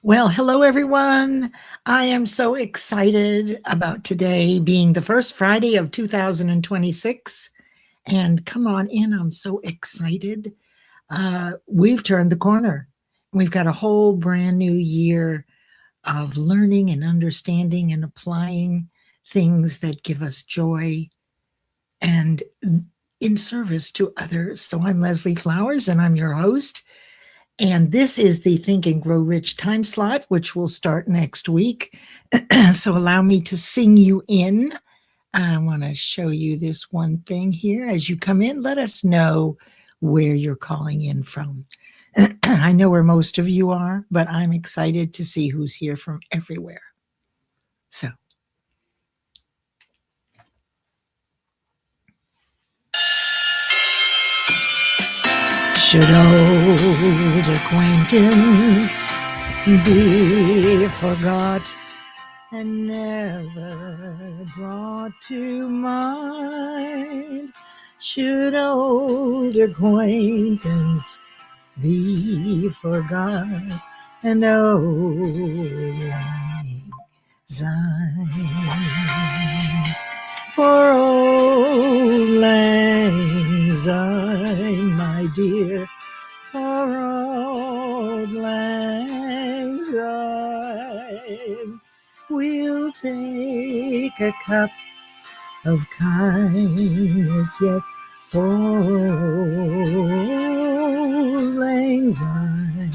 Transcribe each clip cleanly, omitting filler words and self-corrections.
Well, hello, everyone. I am so excited about today being the first Friday of 2026. And come on in, I'm so excited. We've turned the corner. We've got a whole brand new year of learning and understanding and applying things that give us joy and in service to others. So I'm Leslie Flowers, and I'm your host. And this is the Think and Grow Rich time slot, which will start next week. So allow me to sing you in. I want to show you this one thing here. As you come in, let us know where you're calling in from. I know where most of you are, but I'm excited to see who's here from everywhere. So. Should old acquaintance be forgot and never brought to mind? Should old acquaintance be forgot and old lang syne? For old lang syne, my dear, for old lang syne, we'll take a cup of kindness yet for old lang syne.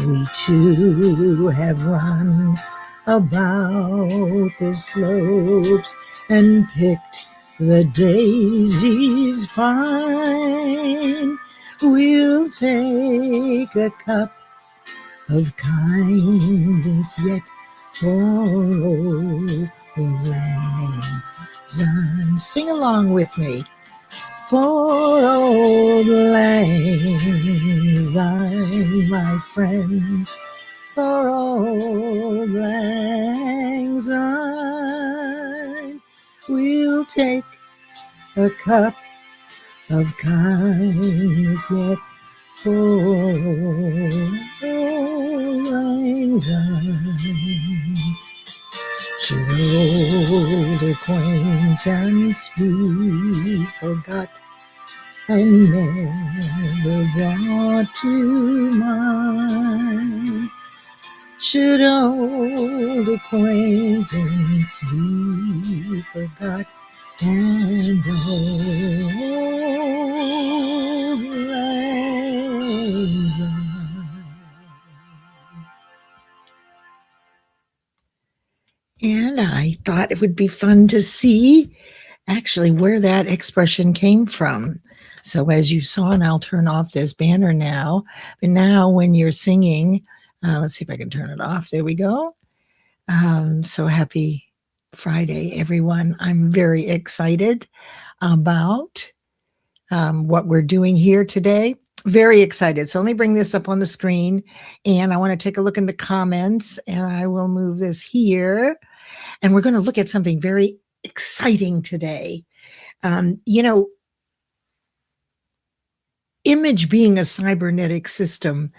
We too have run about the slopes and picked the daisies fine. We'll take a cup of kindness yet for old lang syne. Sing along with me. For old lang syne, my friends, for old lang syne, we'll take a cup of kindness yet for old lang syne. Should old acquaintance be forgot and never brought to mind? Should old acquaintance be forgot and old lang syne? And I thought it would be fun to see actually where that expression came from. So as you saw, and I'll turn off this banner now, but now when you're singing, let's see if I can turn it off. There we go. So happy Friday, everyone. I'm very excited about what we're doing here today. Very excited. So let me bring this up on the screen, and I want to take a look in the comments, and I will move this here. And we're going to look at something very exciting today. Image being a cybernetic system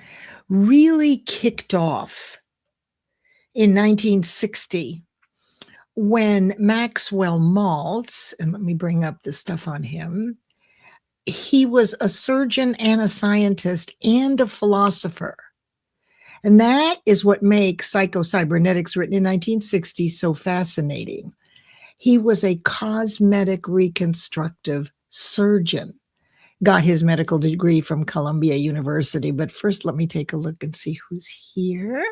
really kicked off in 1960 when Maxwell Maltz, and let me bring up the stuff on him, he was a surgeon and a scientist and a philosopher. And that is what makes PsychoCybernetics, written in 1960, so fascinating. He was a cosmetic reconstructive surgeon, got his medical degree from Columbia University. But first, let me take a look and see who's here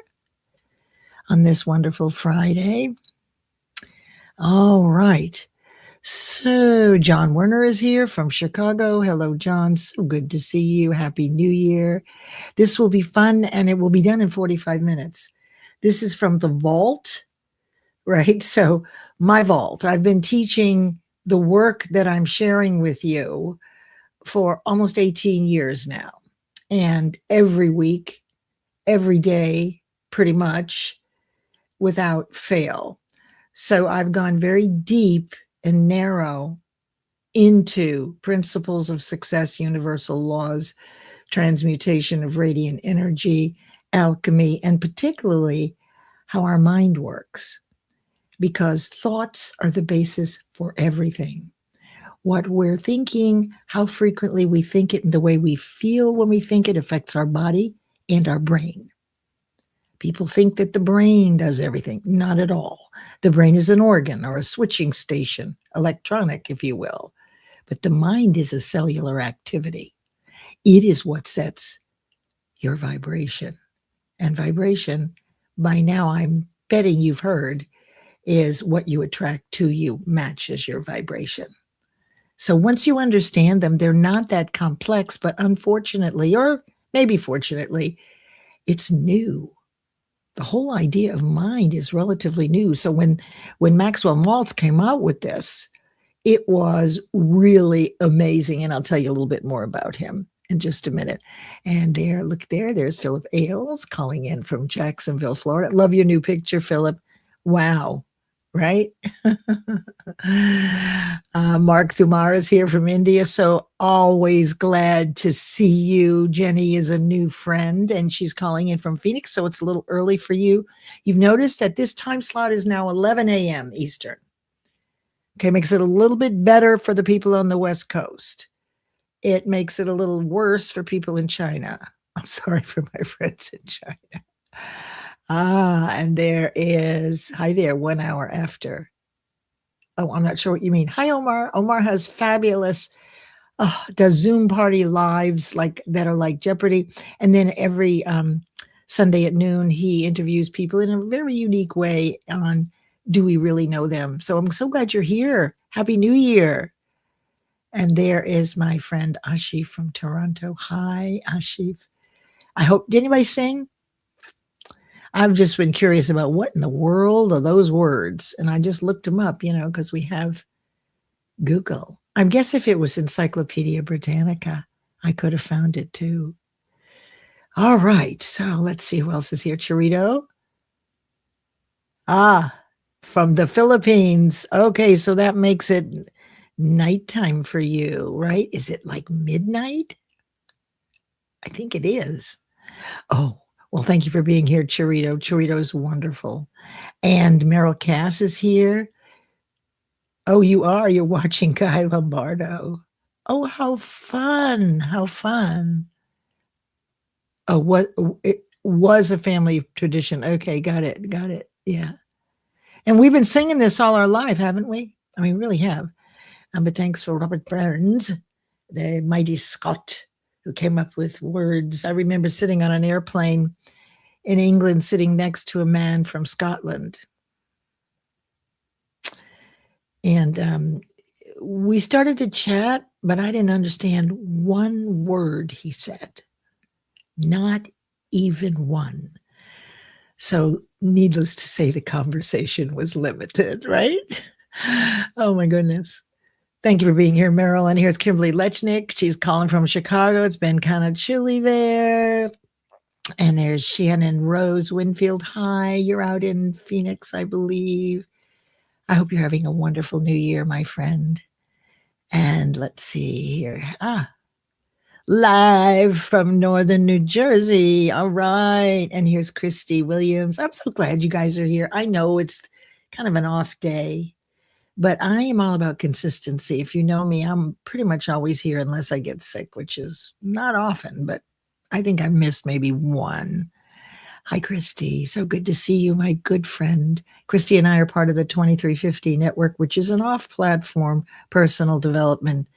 on this wonderful Friday. All right. So John Werner is here from Chicago. Hello, John. So good to see you. Happy New Year. This will be fun, and it will be done in 45 minutes. This is from the vault, right? So my vault. I've been teaching the work that I'm sharing with you for almost 18 years now. And every week, every day, pretty much, without fail. So I've gone very deep and narrow into principles of success, universal laws, transmutation of radiant energy, alchemy, and particularly how our mind works, because thoughts are the basis for everything. What we're thinking, how frequently we think it, and the way we feel when we think it affects our body and our brain. People think that the brain does everything. Not at all. The brain is an organ or a switching station, electronic, if you will. But the mind is a cellular activity. It is what sets your vibration. And vibration, by now I'm betting you've heard, is what you attract to you matches your vibration. So once you understand them, they're not that complex, but unfortunately, or maybe fortunately, it's new. The whole idea of mind is relatively new. So when Maxwell Maltz came out with this, it was really amazing. And I'll tell you a little bit more about him in just a minute. And there, look there, there's Philip Ailes calling in from Jacksonville, Florida. Love your new picture, Philip. Wow. Right? Mark Thumar is here from India, so always glad to see you. Jenny is a new friend, and she's calling in from Phoenix, so it's a little early for you. You've noticed that this time slot is now 11 a.m. Eastern. Okay, makes it a little bit better for the people on the West Coast. It makes it a little worse for people in China. I'm sorry for my friends in China. And there is, hi there, 1 hour after. Oh, I'm not sure what you mean. Hi, Omar. Omar has fabulous, does Zoom party lives that are like Jeopardy. And then every Sunday at noon, he interviews people in a very unique way on, do we really know them? So I'm so glad you're here. Happy New Year. And there is my friend Ashif from Toronto. Hi, Ashif. I hope, did anybody sing? I've just been curious about what in the world are those words. And I just looked them up, because we have Google. I guess if it was Encyclopedia Britannica, I could have found it too. All right. So let's see who else is here. Cherito. From the Philippines. Okay. So that makes it nighttime for you, right? Is it like midnight? I think it is. Oh. Well, thank you for being here, Cherito. Cherito is wonderful. And Meryl Cass is here. Oh, you are? You're watching Guy Lombardo. Oh, how fun. How fun. Oh, what? It was a family tradition. Okay, got it. Got it. Yeah. And we've been singing this all our life, haven't we? I mean, we really have. But thanks for Robert Burns, the mighty Scot, who came up with words. I remember sitting on an airplane in England, sitting next to a man from Scotland. And we started to chat, but I didn't understand one word he said. Not even one. So needless to say, the conversation was limited, right? Oh my goodness. Thank you for being here, Meryl. And here's Kimberly Lechnick. She's calling from Chicago. It's been kind of chilly there. And there's Shannon Rose Winfield. Hi, you're out in Phoenix, I believe. I hope you're having a wonderful new year, my friend. And let's see here. Live from northern New Jersey. All right. And here's Christy Williams. I'm so glad you guys are here. I know it's kind of an off day, but I am all about consistency. If you know me, I'm pretty much always here unless I get sick, which is not often, but I think I missed maybe one. Hi, Christy. So good to see you, my good friend. Christy and I are part of the 2350 Network, which is an off-platform personal development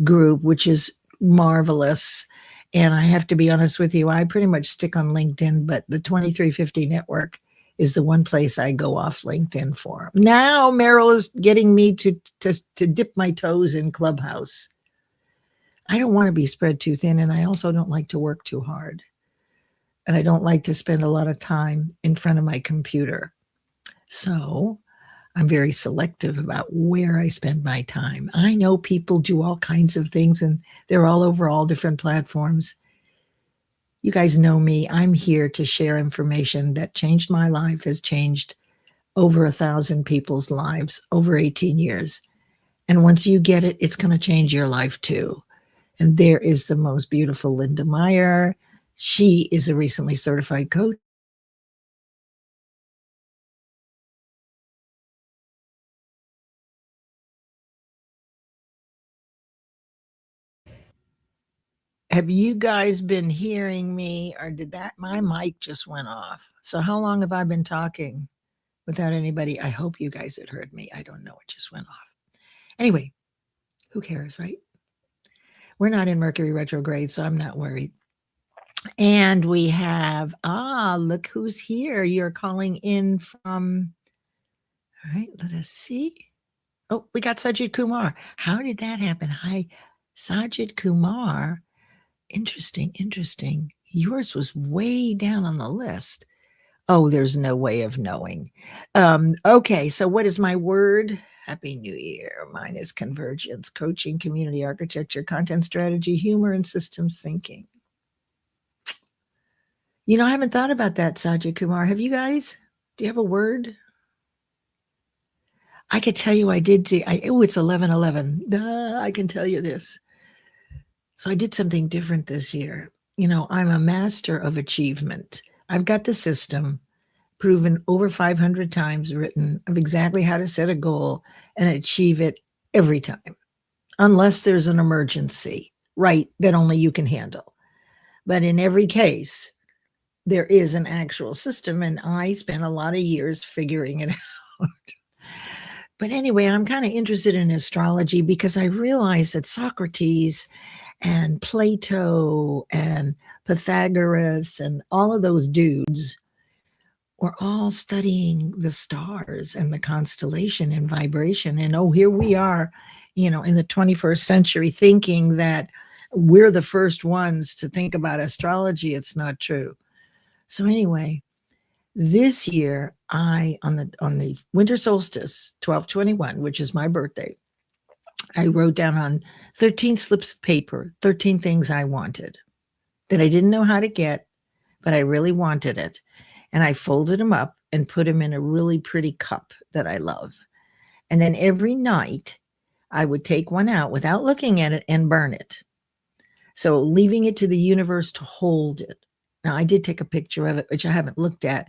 group, which is marvelous. And I have to be honest with you, I pretty much stick on LinkedIn, but the 2350 Network is the one place I go off LinkedIn for. Now Meryl is getting me to dip my toes in Clubhouse. I don't want to be spread too thin, and I also don't like to work too hard. And I don't like to spend a lot of time in front of my computer. So I'm very selective about where I spend my time. I know people do all kinds of things, and they're all over all different platforms. You guys know me. I'm here to share information that changed my life, has changed over 1,000 people's lives over 18 years. And once you get it, it's going to change your life too. And there is the most beautiful Linda Meyer. She is a recently certified coach. Have you guys been hearing me, or did my mic just went off? So how long have I been talking without anybody? I hope you guys had heard me. I don't know. It just went off. Anyway, who cares, right? We're not in Mercury retrograde, so I'm not worried. And we have, look who's here. You're calling in from, all right, let us see. Oh, we got Sajid Kumar. How did that happen? Hi, Sajid Kumar. Interesting. Yours was way down on the list. Oh, there's no way of knowing. Okay, so what is my word? Happy New Year. Mine is convergence, coaching, community architecture, content strategy, humor, and systems thinking. You know, I haven't thought about that, Sajid Kumar. Have you guys? Do you have a word? I could tell you I did see, it's 11/11. I can tell you this. So I did something different this year. You know, I'm a master of achievement. I've got the system proven over 500 times, written, of exactly how to set a goal and achieve it every time, unless there's an emergency, right, that only you can handle. But in every case, there is an actual system, and I spent a lot of years figuring it out. But anyway, I'm kind of interested in astrology because I realized that Socrates and Plato and Pythagoras and all of those dudes were all studying the stars and the constellation and vibration. And oh, here we are, you know, in the 21st century thinking that we're the first ones to think about astrology. It's not true. So anyway, this year, on the winter solstice, 12/21, which is my birthday, I wrote down on 13 slips of paper, 13 things I wanted that I didn't know how to get, but I really wanted it. And I folded them up and put them in a really pretty cup that I love. And then every night I would take one out without looking at it and burn it. So leaving it to the universe to hold it. Now, I did take a picture of it, which I haven't looked at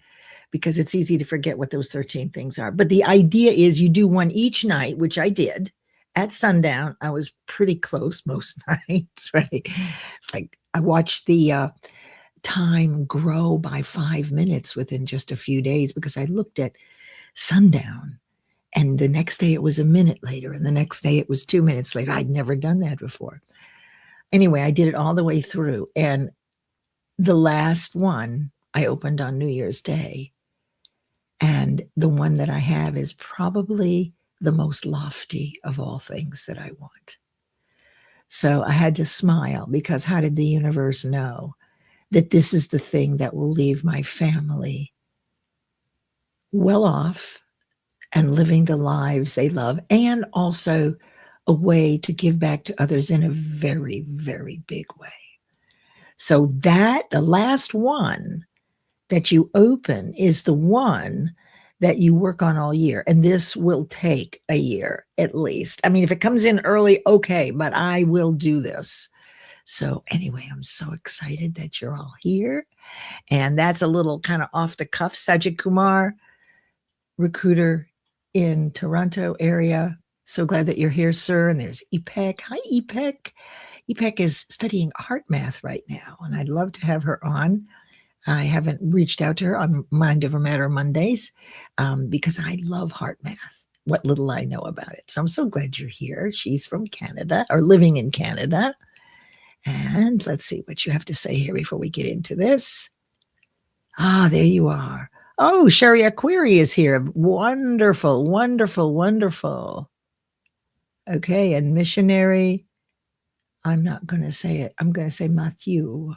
because it's easy to forget what those 13 things are. But the idea is you do one each night, which I did at sundown. I was pretty close most nights, right? It's like I watched the time grow by 5 minutes within just a few days because I looked at sundown, and the next day it was a minute later, and the next day it was 2 minutes later. I'd never done that before. Anyway, I did it all the way through, and the last one I opened on New Year's Day, and the one that I have is probably the most lofty of all things that I want. So I had to smile because how did the universe know that this is the thing that will leave my family well off and living the lives they love, and also a way to give back to others in a very, very big way. So that the last one that you open is the one that you work on all year. And this will take a year at least. I mean, if it comes in early, okay, but I will do this. So anyway, I'm so excited that you're all here. And that's a little kind of off the cuff. Sajid Kumar, recruiter in Toronto area. So glad that you're here, sir. And there's 𝗙𝗥𝗚. Hi, 𝗙𝗥𝗚. 𝗙𝗥𝗚 is studying heart math right now, and I'd love to have her on. I haven't reached out to her on Mind Over Matter Mondays because I love heart math, what little I know about it. So I'm so glad you're here. She's from Canada, or living in Canada. And let's see what you have to say here before we get into this. There you are. Oh, 𝗙𝗚𝙗𝗓 is here. Wonderful, wonderful, wonderful. Okay, and missionary, I'm not going to say it. I'm going to say Matthew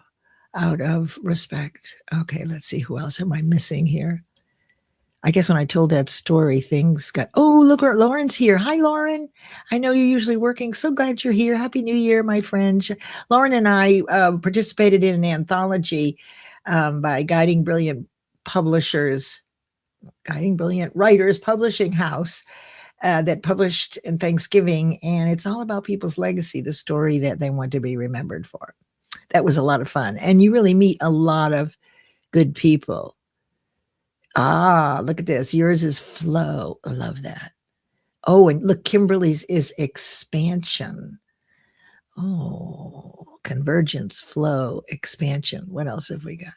out of respect. Okay, let's see. Who else am I missing here? I guess when I told that story, things got, oh, look, Lauren's here. Hi, Lauren. I know you're usually working. So glad you're here. Happy New Year, my friend. Lauren and I participated in an anthology by Guiding Brilliant Writers Publishing House that published in Thanksgiving. And it's all about people's legacy, the story that they want to be remembered for. That was a lot of fun. And you really meet a lot of good people. Ah, look at this. Yours is flow. I love that. Oh, and look, Kimberly's is expansion. Oh, convergence, flow, expansion. What else have we got?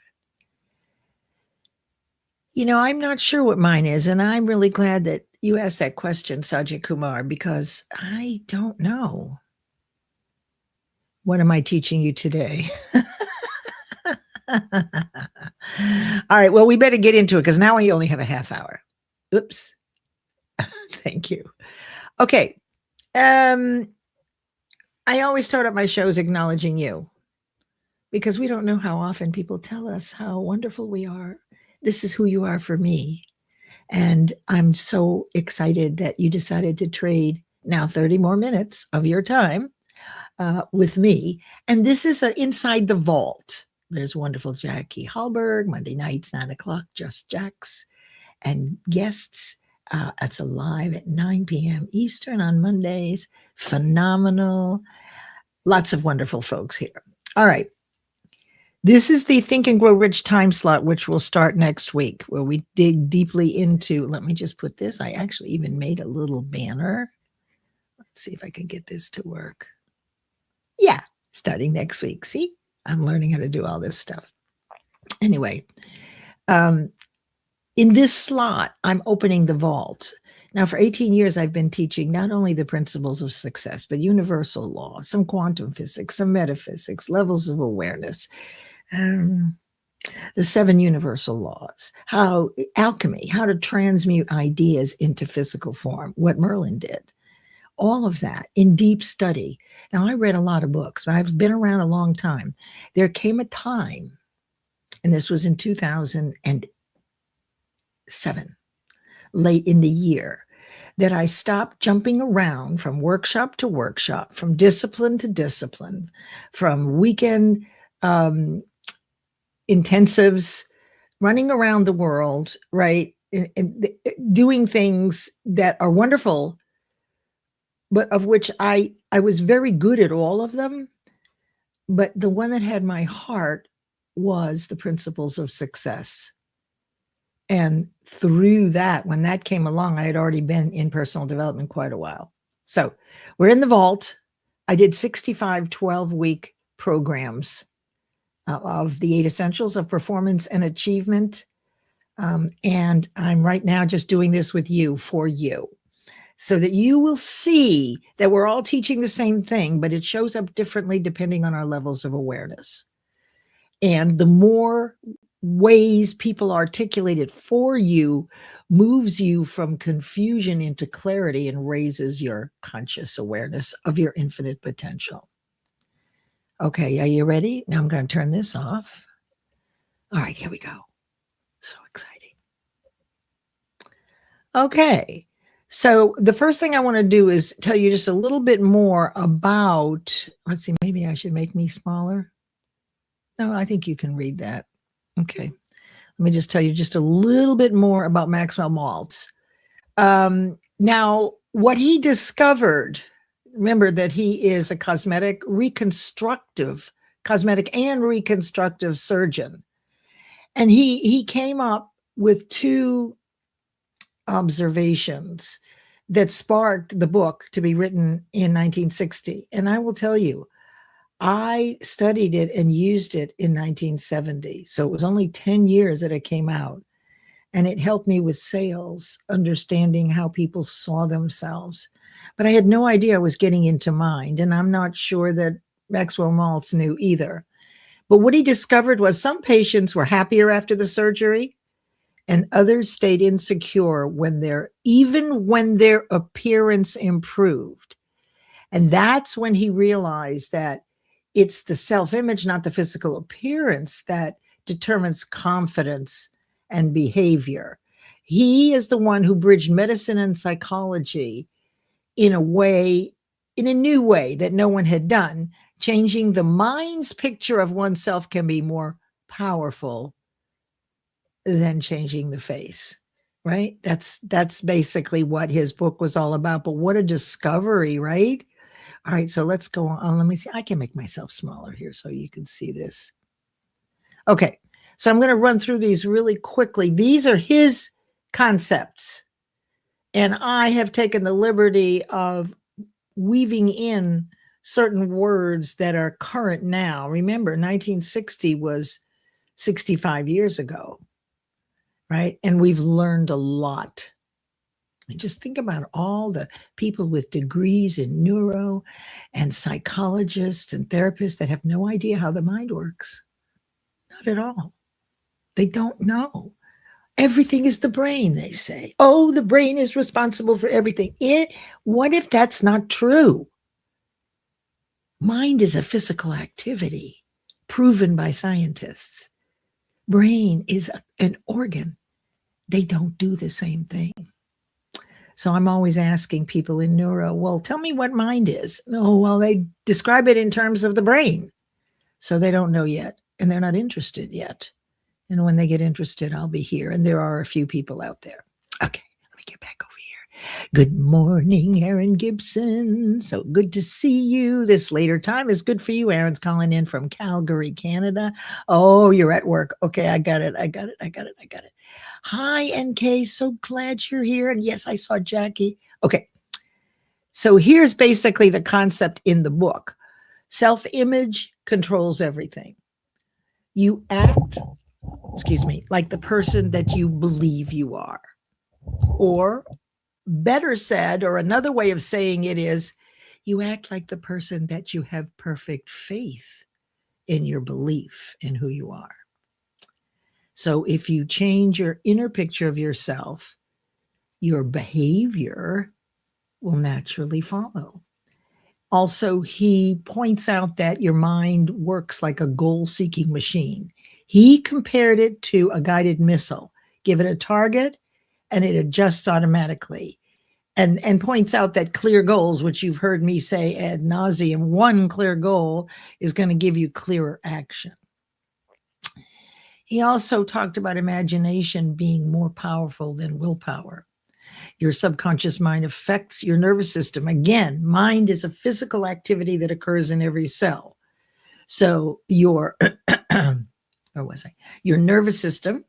You know, I'm not sure what mine is, and I'm really glad that you asked that question, Sajid Kumar, because I don't know. What am I teaching you today? All right, well, we better get into it because now we only have a half hour. Oops. Thank you. Okay. I always start up my shows acknowledging you because we don't know how often people tell us how wonderful we are. This is who you are for me. And I'm so excited that you decided to trade now 30 more minutes of your time with me. And this is Inside the Vault. There's wonderful Jackie Hallberg, Monday nights, 9 o'clock, Just Jacks, and guests. It's live at 9 p.m. Eastern on Mondays. Phenomenal. Lots of wonderful folks here. All right. This is the Think and Grow Rich time slot, which will start next week, where we dig deeply into, let me just put this. I actually even made a little banner. Let's see if I can get this to work. Yeah, starting next week. See, I'm learning how to do all this stuff. Anyway, in this slot, I'm opening the vault. Now, for 18 years, I've been teaching not only the principles of success, but universal law, some quantum physics, some metaphysics, levels of awareness, the 7 universal laws, how alchemy, how to transmute ideas into physical form, what Merlin did. All of that in deep study. Now, I read a lot of books, but I've been around a long time. There came a time, and this was in 2007, late in the year, that I stopped jumping around from workshop to workshop, from discipline to discipline, from weekend intensives, running around the world, right, and doing things that are wonderful, but of which I was very good at all of them. But the one that had my heart was the principles of success. And through that, when that came along, I had already been in personal development quite a while. So we're in the vault. I did 65 12-week programs of the 8 essentials of performance and achievement. And I'm right now just doing this with you, for you, so that you will see that we're all teaching the same thing, but it shows up differently depending on our levels of awareness. And the more ways people articulate it for you moves you from confusion into clarity and raises your conscious awareness of your infinite potential. Okay, are you ready? Now I'm going to turn this off. All right, here we go. So exciting. Okay, so the first thing I want to do is tell you just a little bit more about, let's see, maybe I should make me smaller. No, I think you can read that. Okay, let me just tell you just a little bit more about Maxwell Maltz. Now, what he discovered, remember that he is a cosmetic and reconstructive surgeon. And he came up with 2 observations that sparked the book to be written in 1960. And I will tell you, I studied it and used it in 1970. So it was only 10 years that it came out. And it helped me with sales, understanding how people saw themselves. But I had no idea I was getting into mind. And I'm not sure that Maxwell Maltz knew either. But what he discovered was some patients were happier after the surgery and others stayed insecure even when their appearance improved. And that's when he realized that it's the self-image, not the physical appearance, that determines confidence and behavior. He is the one who bridged medicine and psychology in a new way that no one had done. Changing the mind's picture of oneself can be more powerful than changing the face, right? That's basically what his book was all about. But what a discovery, right? All right, so let's go on. Let me see. I can make myself smaller here so you can see this. Okay, so I'm going to run through these really quickly. These are his concepts, and I have taken the liberty of weaving in certain words that are current now. Remember, 1960 was 65 years ago, right? And we've learned a lot. I mean, just think about all the people with degrees in neuro and psychologists and therapists that have no idea how the mind works. Not at all. They don't know. Everything is the brain, they say. Oh, the brain is responsible for everything. What if that's not true? Mind is a physical activity proven by scientists. Brain is an organ. They don't do the same thing. So I'm always asking people in neuro, well, tell me what mind is. Oh, well, they describe it in terms of the brain. So they don't know yet, and they're not interested yet. And when they get interested, I'll be here. And there are a few people out there. Okay, let me get back over here. Good morning, Aaron Gibson. So good to see you. This later time is good for you. Aaron's calling in from Calgary, Canada. Oh, you're at work. Okay, I got it. Hi, NK. So glad you're here. And yes, I saw Jackie. Okay, so here's basically the concept in the book. Self-image controls everything. You act, like the person that you believe you are. Or better said, or another way of saying it is, you act like the person that you have perfect faith in your belief in who you are. So if you change your inner picture of yourself, your behavior will naturally follow. Also, he points out that your mind works like a goal-seeking machine. He compared it to a guided missile. Give it a target, and it adjusts automatically. And points out that clear goals, which you've heard me say ad nauseum, one clear goal is going to give you clearer action. He also talked about imagination being more powerful than willpower. Your subconscious mind affects your nervous system. Again, mind is a physical activity that occurs in every cell. So your nervous system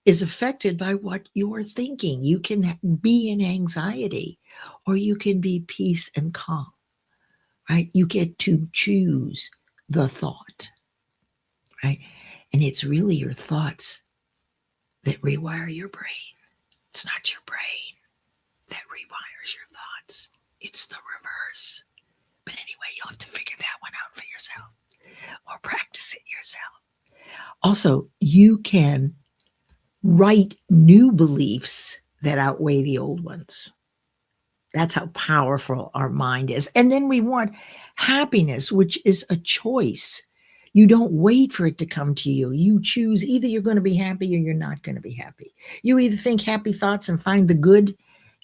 is affected by what you're thinking. You can be in anxiety, or you can be peace and calm, right? You get to choose the thought, right? And it's really your thoughts that rewire your brain. It's not your brain that rewires your thoughts. It's the reverse. But anyway, you'll have to figure that one out for yourself or practice it yourself. Also, you can write new beliefs that outweigh the old ones. That's how powerful our mind is. And then we want happiness, which is a choice. You don't wait for it to come to you. You choose either you're going to be happy or you're not going to be happy. You either think happy thoughts and find the good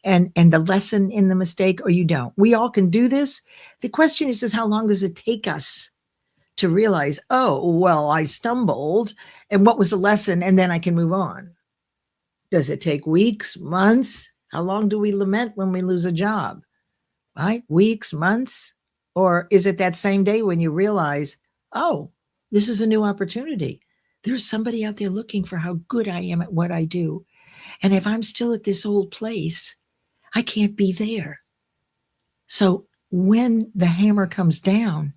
and the lesson in the mistake, or you don't. We all can do this. The question is how long does it take us to realize, oh, well, I stumbled, and what was the lesson, and then I can move on? Does it take weeks, months? How long do we lament when we lose a job? Right? Weeks, months? Or is it that same day when you realize, oh, this is a new opportunity. There's somebody out there looking for how good I am at what I do. And if I'm still at this old place, I can't be there. So when the hammer comes down,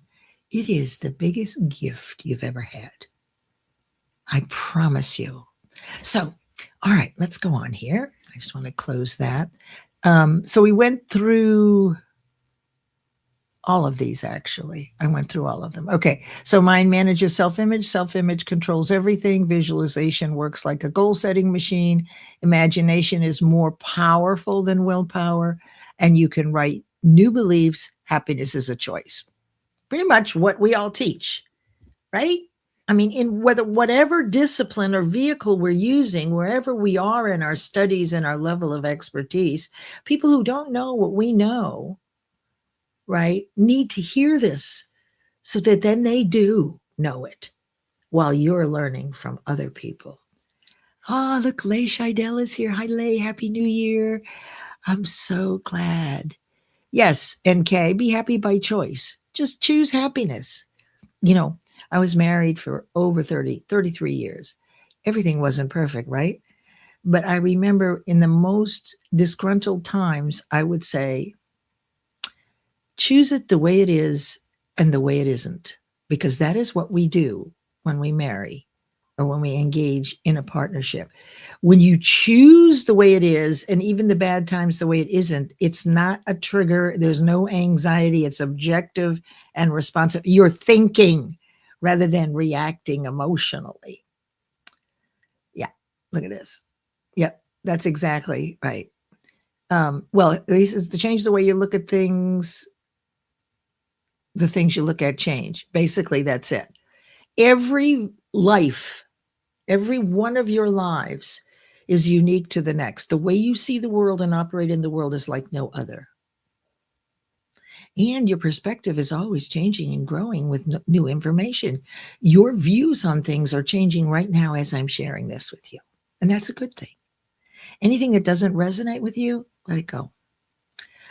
it is the biggest gift you've ever had. I promise you. So, all right, let's go on here. I just want to close that. So we went through all of these, actually. I went through all of them. Okay, so mind manages self-image. Self-image controls everything. Visualization works like a goal-setting machine. Imagination is more powerful than willpower. And you can write new beliefs. Happiness is a choice. Pretty much what we all teach, right? I mean, in whatever discipline or vehicle we're using, wherever we are in our studies and our level of expertise, people who don't know what we know, right, need to hear this so that then they do know it while you're learning from other people. Oh, look, Leigh Scheidel is here. Hi, Leigh. Happy New Year. I'm so glad Yes, NK, be happy by choice. Just choose happiness. You know, I was married for over 33 years. Everything wasn't perfect, right? But I remember in the most disgruntled times, I would say, choose it the way it is and the way it isn't, because that is what we do when we marry or when we engage in a partnership. When you choose the way it is, and even the bad times the way it isn't, it's not a trigger. There's no anxiety. It's objective and responsive. You're thinking rather than reacting emotionally. Yeah, look at this. Yep, that's exactly right. Well, at least it's to change the way you look at things. The things you look at change. Basically, that's it. Every life, every one of your lives is unique to the next. The way you see the world and operate in the world is like no other. And your perspective is always changing and growing with new information. Your views on things are changing right now as I'm sharing this with you. And that's a good thing. Anything that doesn't resonate with you, let it go.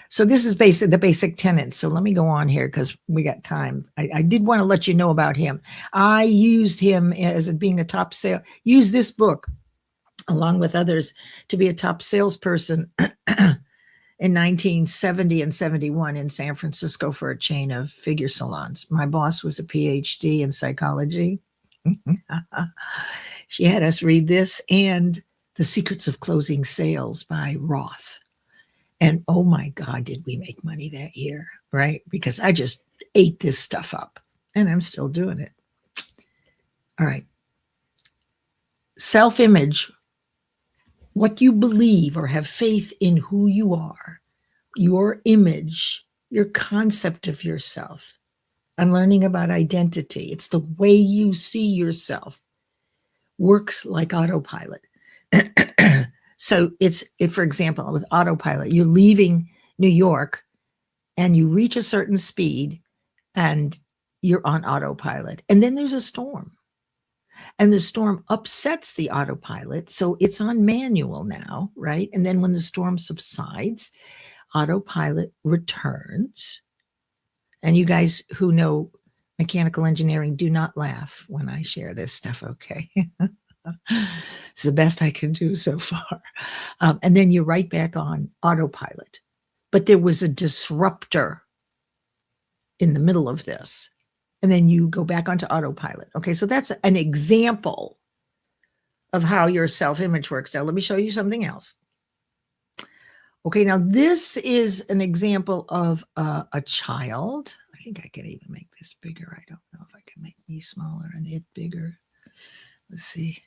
So this is the basic tenets. So let me go on here because we got time. I did want to let you know about him. I used him as being a top sale. Use this book along with others to be a top salesperson in 1970 and 71 in San Francisco for a chain of figure salons. My boss was a PhD in psychology. She had us read this and The Secrets of Closing Sales by Roth. And oh my God, did we make money that year, right? Because I just ate this stuff up and I'm still doing it. All right. Self-image, what you believe or have faith in who you are, your image, your concept of yourself. I'm learning about identity. It's the way you see yourself. Works like autopilot. So for example, with autopilot, you're leaving New York and you reach a certain speed and you're on autopilot. And then there's a storm. And the storm upsets the autopilot. So it's on manual now, right? And then when the storm subsides, autopilot returns. And you guys who know mechanical engineering, do not laugh when I share this stuff, okay? It's the best I can do so far. And then you're right back on autopilot. But there was a disruptor in the middle of this. And then you go back onto autopilot. Okay, so that's an example of how your self-image works. Now, let me show you something else. Okay, now this is an example of a child. I think I can even make this bigger. I don't know if I can make me smaller and it bigger. Let's see.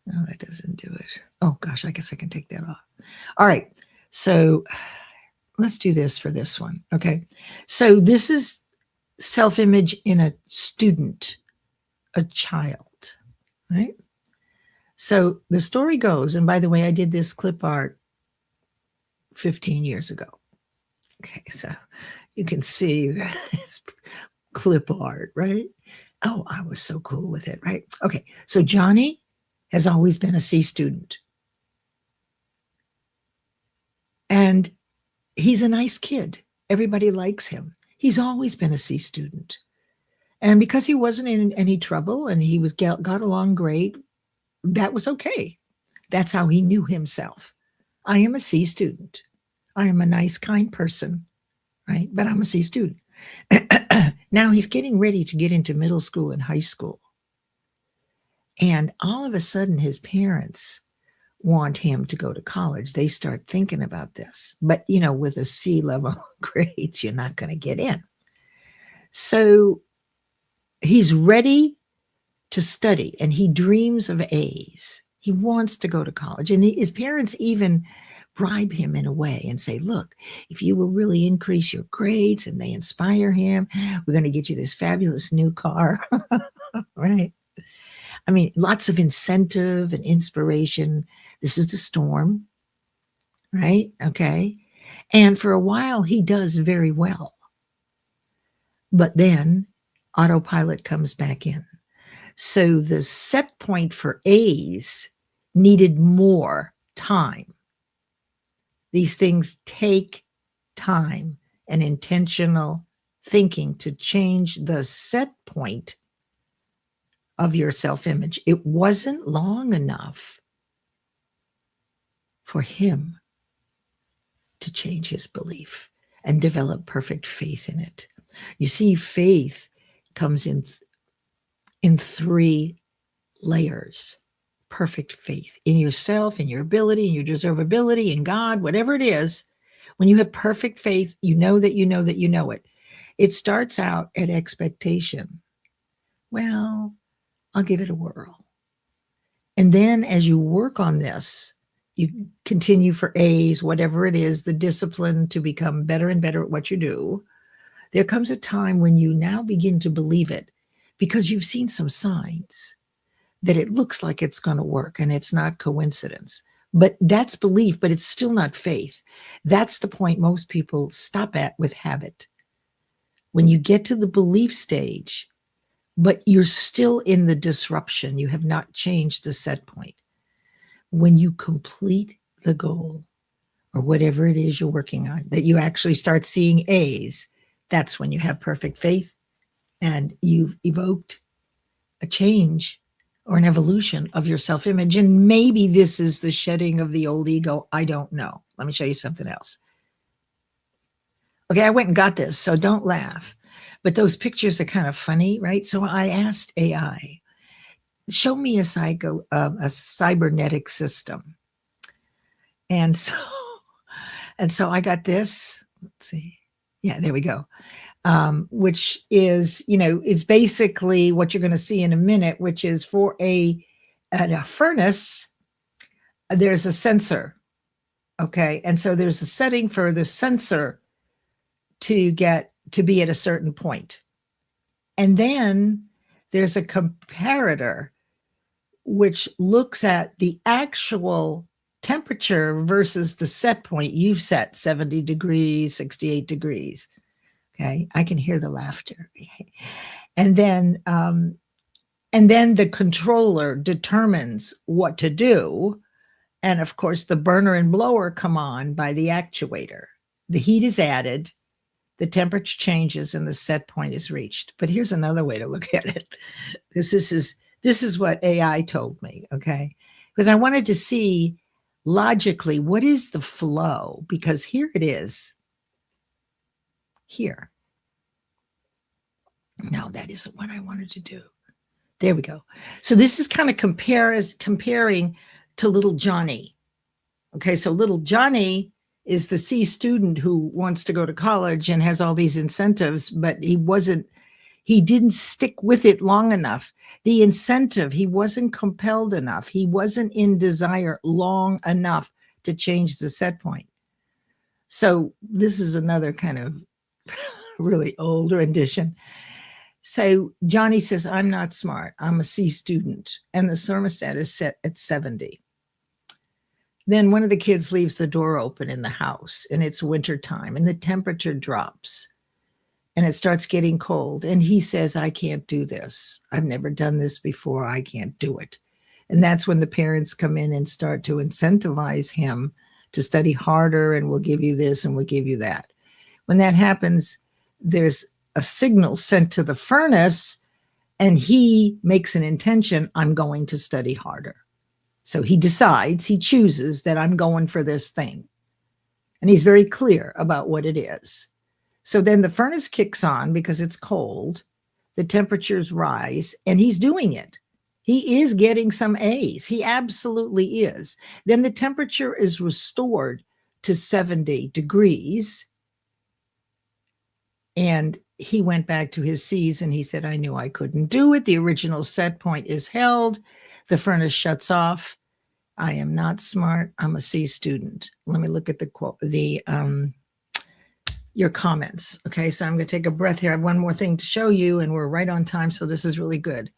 No, that doesn't do it. Oh gosh, I guess I can take that off. All right, so let's do this for this one. Okay, so this is self-image in a student, a child, right? So the story goes, and by the way, I did this clip art 15 years ago. Okay, so you can see that it's clip art, right? Oh, I was so cool with it, right? Okay, so Johnny has always been a C student. And he's a nice kid. Everybody likes him. He's always been a C student. And because he wasn't in any trouble and he got along great, that was okay. That's how he knew himself. I am a C student. I am a nice, kind person, right? But I'm a C student. Now he's getting ready to get into middle school and high school. And all of a sudden, his parents want him to go to college. They start thinking about this. But, you know, with a C level grades, you're not going to get in. So he's ready to study and he dreams of A's. He wants to go to college. And his parents even bribe him in a way and say, look, if you will really increase your grades, and they inspire him, we're going to get you this fabulous new car, right? I mean, lots of incentive and inspiration. This is the storm, right? Okay. And for a while, he does very well. But then autopilot comes back in. So the set point for A's needed more time. These things take time and intentional thinking to change the set point of your self-image. It wasn't long enough for him to change his belief and develop perfect faith in it. You see, faith comes in 3 layers. Perfect faith in yourself, in your ability, in your deservability, in God, whatever it is. When you have perfect faith, you know that you know that you know it. It starts out at expectation. Well, I'll give it a whirl. And then as you work on this, you continue for A's, whatever it is, the discipline to become better and better at what you do. There comes a time when you now begin to believe it because you've seen some signs that it looks like it's going to work, and it's not coincidence. But that's belief, but it's still not faith. That's the point most people stop at with habit. When you get to the belief stage, but you're still in the disruption, you have not changed the set point. When you complete the goal or whatever it is you're working on, that you actually start seeing A's, that's when you have perfect faith and you've evoked a change or an evolution of your self-image. And maybe this is the shedding of the old ego. I don't know. Let me show you something else. Okay, I went and got this, so don't laugh. But those pictures are kind of funny, right? So I asked AI, show me a cybernetic system. And so I got this. Let's see. Yeah, there we go. Which is, it's basically what you're going to see in a minute, which is for at a furnace, there's a sensor. Okay. And so there's a setting for the sensor to get to be at a certain point. And then there's a comparator, which looks at the actual temperature versus the set point you've set, 70 degrees, 68 degrees. Okay, I can hear the laughter. And then the controller determines what to do. And of course, the burner and blower come on by the actuator. The heat is added, the temperature changes, and the set point is reached. But here's another way to look at it. This is what AI told me, okay? Because I wanted to see logically, what is the flow? Because here it is. Here. No, that isn't what I wanted to do. There we go. So this is kind of comparing to little Johnny. Okay, so little Johnny is the C student who wants to go to college and has all these incentives, but he didn't stick with it long enough. The incentive, he wasn't compelled enough. He wasn't in desire long enough to change the set point. So this is another kind of really old rendition. So Johnny says, I'm not smart. I'm a C student. And the thermostat is set at 70. Then one of the kids leaves the door open in the house, and it's winter time, and the temperature drops and it starts getting cold. And he says, I can't do this. I've never done this before. I can't do it. And that's when the parents come in and start to incentivize him to study harder, and we'll give you this and we'll give you that. When that happens, there's a signal sent to the furnace, and he makes an intention, I'm going to study harder. So he decides, he chooses that I'm going for this thing. And he's very clear about what it is. So then the furnace kicks on because it's cold, the temperatures rise, and he's doing it. He is getting some A's. He absolutely is. Then the temperature is restored to 70 degrees. And he went back to his C's and he said, I knew I couldn't do it. The original set point is held. The furnace shuts off. I am not smart. I'm a C student. Let me look at the quote, your comments. Okay, so I'm going to take a breath here. I have one more thing to show you, and we're right on time, so this is really good.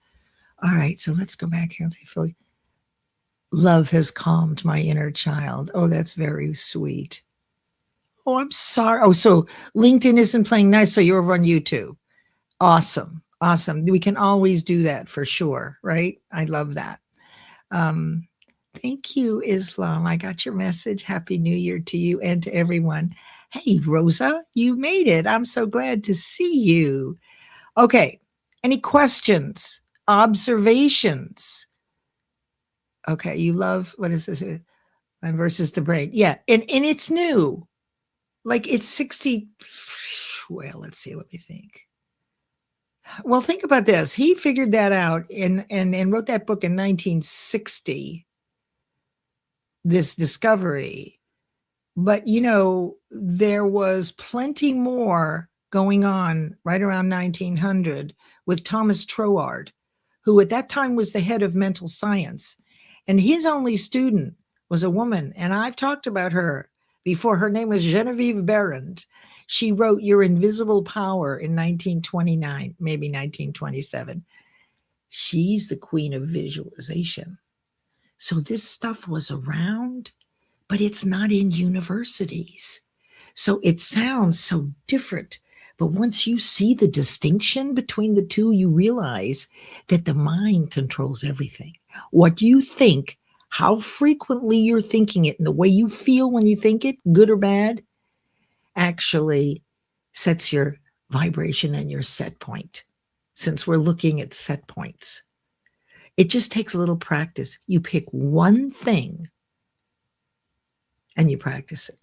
All right, so let's go back here. Love has calmed my inner child. Oh, that's very sweet. Oh, I'm sorry. Oh, so LinkedIn isn't playing nice, so you're over on YouTube. Awesome. Awesome. We can always do that for sure, right? I love that. Thank you, Islam. I got your message. Happy New Year to you and to everyone. Hey, Rosa, you made it. I'm so glad to see you. Okay. Any questions? Observations? Okay. You love, what is this? Versus the brain. Yeah. And it's new. Like it's 60. Well, let's see. Let me think. Well, think about this. He figured that out and wrote that book in 1960, this discovery. But, there was plenty more going on right around 1900 with Thomas Troward, who at that time was the head of mental science. And his only student was a woman. And I've talked about her before. Her name was Genevieve Behrend. She wrote Your Invisible Power in 1929, maybe 1927. She's the queen of visualization. So this stuff was around, but it's not in universities. So it sounds so different. But once you see the distinction between the two, you realize that the mind controls everything. What you think, how frequently you're thinking it, and the way you feel when you think it, good or bad, actually sets your vibration and your set point. Since we're looking at set points, it just takes a little practice. You pick one thing and you practice it.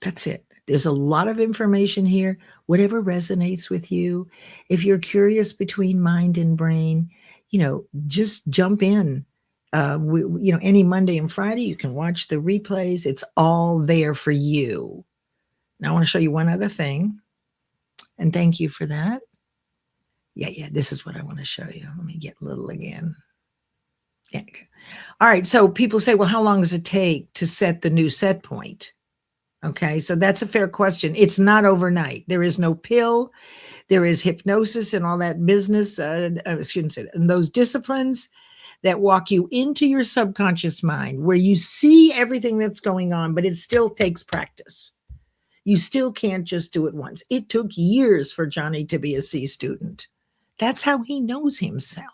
That's it. There's a lot of information here. Whatever resonates with you. If you're curious between mind and brain, just jump in. Any Monday and Friday, you can watch the replays. It's all there for you. Now I want to show you one other thing. And thank you for that. Yeah, this is what I want to show you. Let me get little again. Yeah. All right, so people say, well, how long does it take to set the new set point? Okay, so that's a fair question. It's not overnight. There is no pill. There is hypnosis and all that business. I shouldn't say that. And those disciplines that walk you into your subconscious mind where you see everything that's going on, but it still takes practice. You still can't just do it once. It took years for Johnny to be a C student. That's how he knows himself.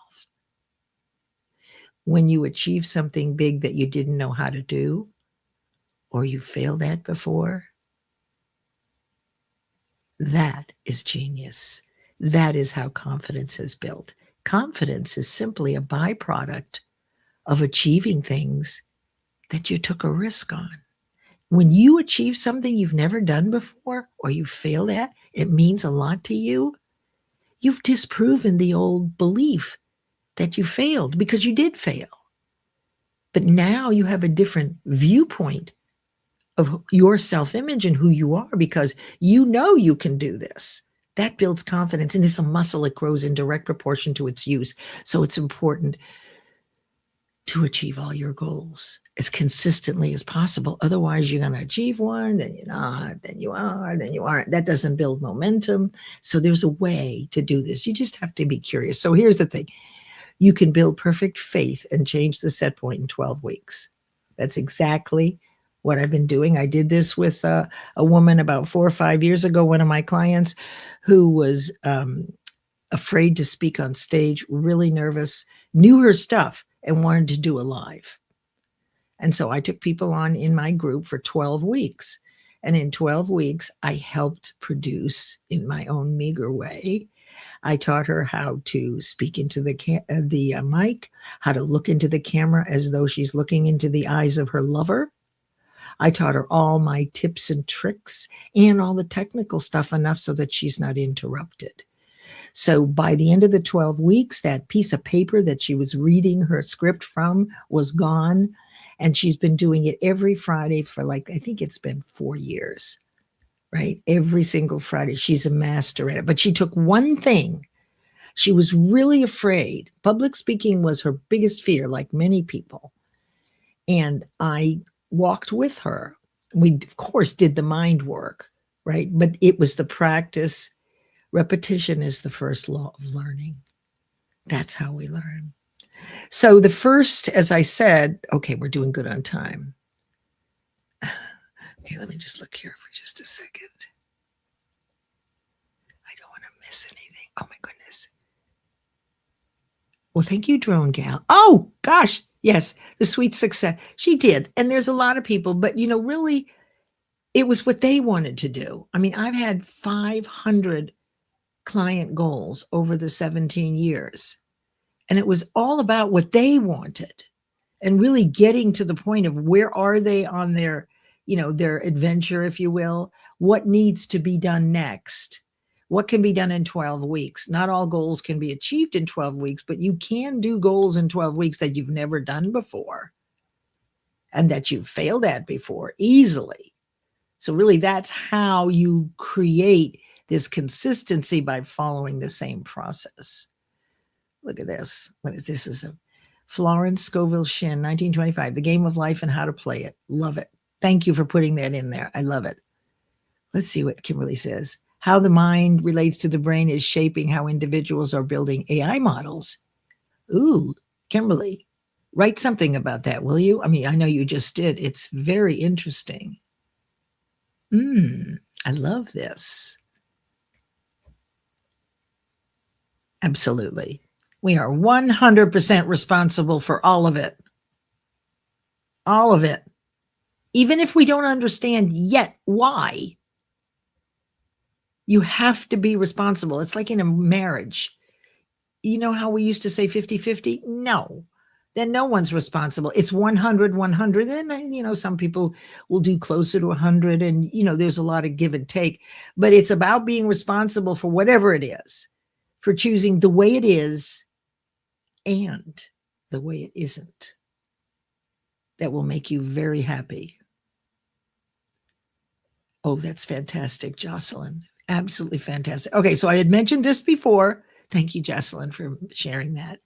When you achieve something big that you didn't know how to do, or you failed at before, that is genius. That is how confidence is built. Confidence is simply a byproduct of achieving things that you took a risk on. When you achieve something you've never done before or you failed at, it means a lot to you. You've disproven the old belief that you failed because you did fail. But now you have a different viewpoint of your self-image and who you are because you know you can do this. That builds confidence, and it's a muscle that grows in direct proportion to its use. So it's important to achieve all your goals as consistently as possible. Otherwise, you're going to achieve one, then you're not, then you are, then you aren't. That doesn't build momentum. So there's a way to do this. You just have to be curious. So here's the thing. You can build perfect faith and change the set point in 12 weeks. That's exactly what I've been doing. I did this with a woman about 4 or 5 years ago, one of my clients who was afraid to speak on stage, really nervous, knew her stuff, and wanted to do a live. And so I took people on in my group for 12 weeks. And in 12 weeks, I helped produce in my own meager way. I taught her how to speak into the mic, how to look into the camera as though she's looking into the eyes of her lover. I taught her all my tips and tricks and all the technical stuff enough so that she's not interrupted. So by the end of the 12 weeks, that piece of paper that she was reading her script from was gone. And she's been doing it every Friday for I think it's been 4 years, right? Every single Friday. She's a master at it. But she took one thing. She was really afraid. Public speaking was her biggest fear, like many people. And I walked with her. We, of course, did the mind work, right? But it was the practice. Repetition is the first law of learning. That's how we learn. So the first, as I said, okay, we're doing good on time. Okay, let me just look here for just a second. I don't want to miss anything. Oh, my goodness. Well, thank you, Drone Gal. Oh, gosh. Yes, the sweet success. She did. And there's a lot of people, but, really, it was what they wanted to do. I mean, I've had 500 client goals over the 17 years, and it was all about what they wanted and really getting to the point of where are they on their, their adventure, if you will, what needs to be done next, what can be done in 12 weeks. Not all goals can be achieved in 12 weeks, but you can do goals in 12 weeks that you've never done before and that you've failed at before easily. So really, that's how you create this consistency, by following the same process. Look at this. What is this? This is a Florence Scovel Shinn, 1925, The Game of Life and How to Play It. Love it. Thank you for putting that in there. I love it. Let's see what Kimberly says. How the mind relates to the brain is shaping how individuals are building AI models. Ooh, Kimberly, write something about that, will you? I mean, I know you just did. It's very interesting. I love this. Absolutely. We are 100% responsible for all of it. All of it. Even if we don't understand yet why, you have to be responsible. It's like in a marriage. You know how we used to say 50-50? No. Then no one's responsible. It's 100-100. And, some people will do closer to 100. And, there's a lot of give and take. But it's about being responsible for whatever it is, for choosing the way it is and the way it isn't. That will make you very happy. Oh, that's fantastic, Jocelyn. Absolutely fantastic. Okay, so I had mentioned this before. Thank you, Jocelyn, for sharing that.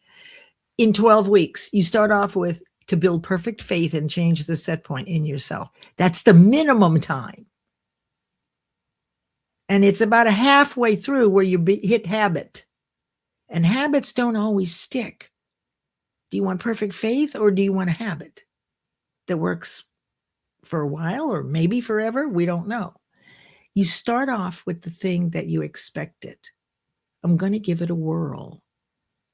In 12 weeks, you start off with to build perfect faith and change the set point in yourself. That's the minimum time. And it's about a halfway through where you hit habit. And habits don't always stick. Do you want perfect faith, or do you want a habit that works for a while or maybe forever? We don't know. You start off with the thing that you expected. I'm going to give it a whirl.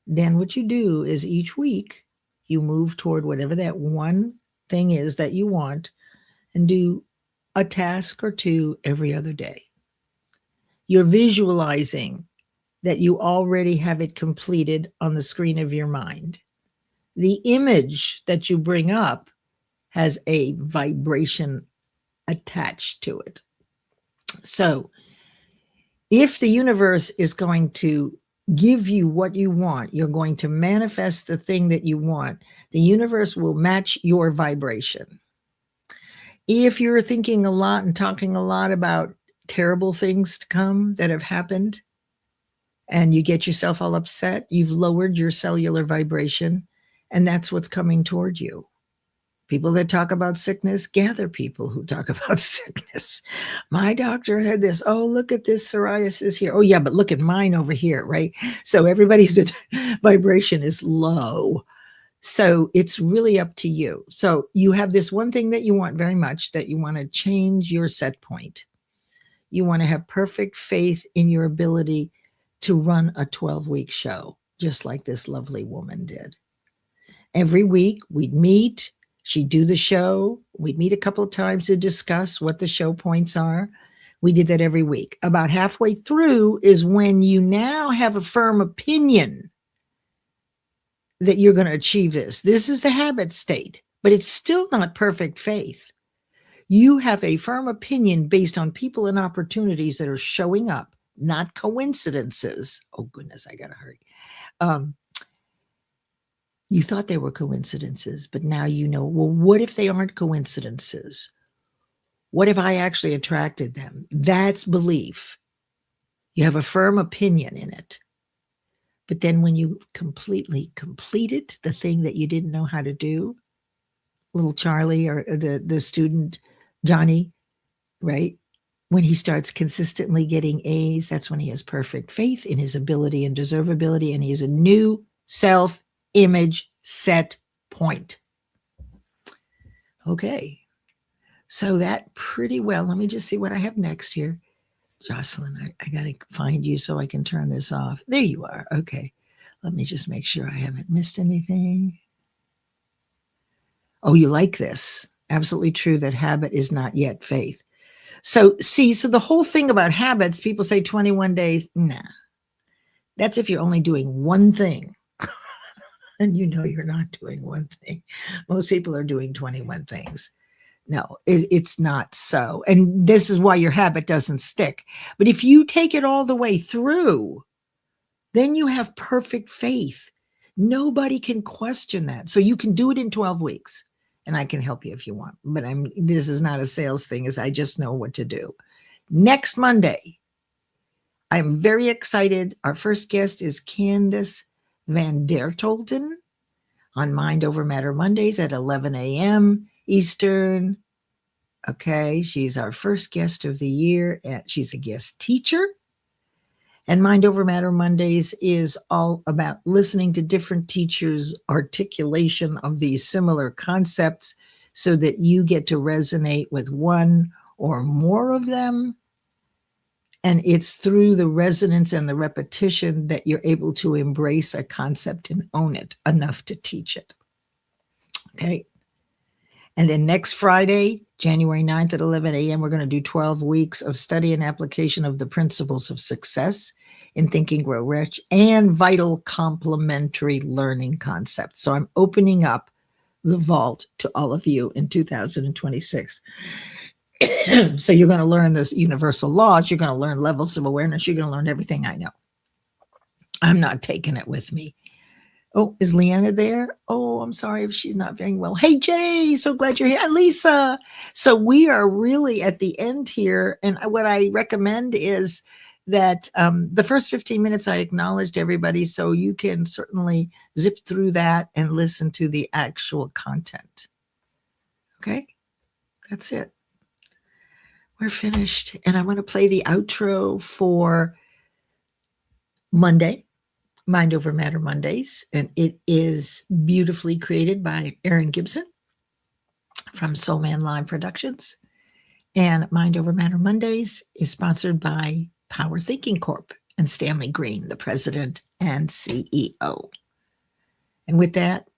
Then what you do is each week you move toward whatever that one thing is that you want and do a task or two every other day. You're visualizing that you already have it completed on the screen of your mind. The image that you bring up has a vibration attached to it. So if the universe is going to give you what you want, you're going to manifest the thing that you want, the universe will match your vibration. If you're thinking a lot and talking a lot about terrible things to come that have happened, and you get yourself all upset, you've lowered your cellular vibration, and that's what's coming toward you. People that talk about sickness gather people who talk about sickness. My doctor had this. Oh, look at this psoriasis here. Oh, yeah, but look at mine over here, right? So everybody's vibration is low. So it's really up to you. So you have this one thing that you want very much, that you want to change your set point. You want to have perfect faith in your ability to run a 12-week show, just like this lovely woman did. Every week we'd meet. She'd do the show. We'd meet a couple of times to discuss what the show points are. We did that every week. About halfway through is when you now have a firm opinion that you're going to achieve this. This is the habit state, but it's still not perfect faith. You have a firm opinion based on people and opportunities that are showing up, not coincidences. Oh, goodness, I got to hurry. You thought they were coincidences, but now you know, well, what if they aren't coincidences? What if I actually attracted them? That's belief. You have a firm opinion in it. But then when you completely completed the thing that you didn't know how to do, little Charlie or the student, Johnny, right? When he starts consistently getting A's, that's when he has perfect faith in his ability and deservability, and he has a new self-image set point. Okay. So that pretty well, let me just see what I have next here. Jocelyn, I got to find you so I can turn this off. There you are. Okay. Let me just make sure I haven't missed anything. Oh, you like this. Absolutely true that habit is not yet faith. So see, so the whole thing about habits, people say 21 days. Nah, that's if you're only doing one thing. And you know you're not doing one thing. Most people are doing 21 things. No, it's not so. And this is why your habit doesn't stick. But if you take it all the way through, then you have perfect faith. Nobody can question that. So you can do it in 12 weeks. And I can help you if you want. But this is not a sales thing, as I just know what to do. Next Monday, I'm very excited. Our first guest is Candace Van Der Tolten on Mind Over Matter Mondays at 11 a.m. Eastern. Okay, she's our first guest of the year. She's a guest teacher. And Mind Over Matter Mondays is all about listening to different teachers' articulation of these similar concepts so that you get to resonate with one or more of them. And it's through the resonance and the repetition that you're able to embrace a concept and own it enough to teach it. Okay. And then next Friday, January 9th at 11 a.m., we're going to do 12 weeks of study and application of the principles of success in Think and Grow Rich and vital complementary learning concepts. So I'm opening up the vault to all of you in 2026. So you're going to learn this universal laws. You're going to learn levels of awareness. You're going to learn everything I know. I'm not taking it with me. Oh, is Leanna there? Oh, I'm sorry if she's not very well. Hey, Jay, so glad you're here. And Lisa. So we are really at the end here. And what I recommend is that the first 15 minutes, I acknowledged everybody. So you can certainly zip through that and listen to the actual content. Okay, that's it. We're finished. And I'm going to play the outro for Monday. Mind Over Matter Mondays, and it is beautifully created by Aaron Gibson from Soul Man Live Productions. And Mind Over Matter Mondays is sponsored by Power Thinking Corp and Stanley Green, the president and CEO. And with that,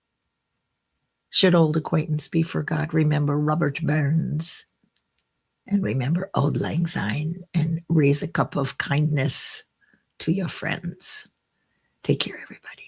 should old acquaintance be forgot, remember Robert Burns, and remember Auld Lang Syne, and raise a cup of kindness to your friends. Take care, everybody.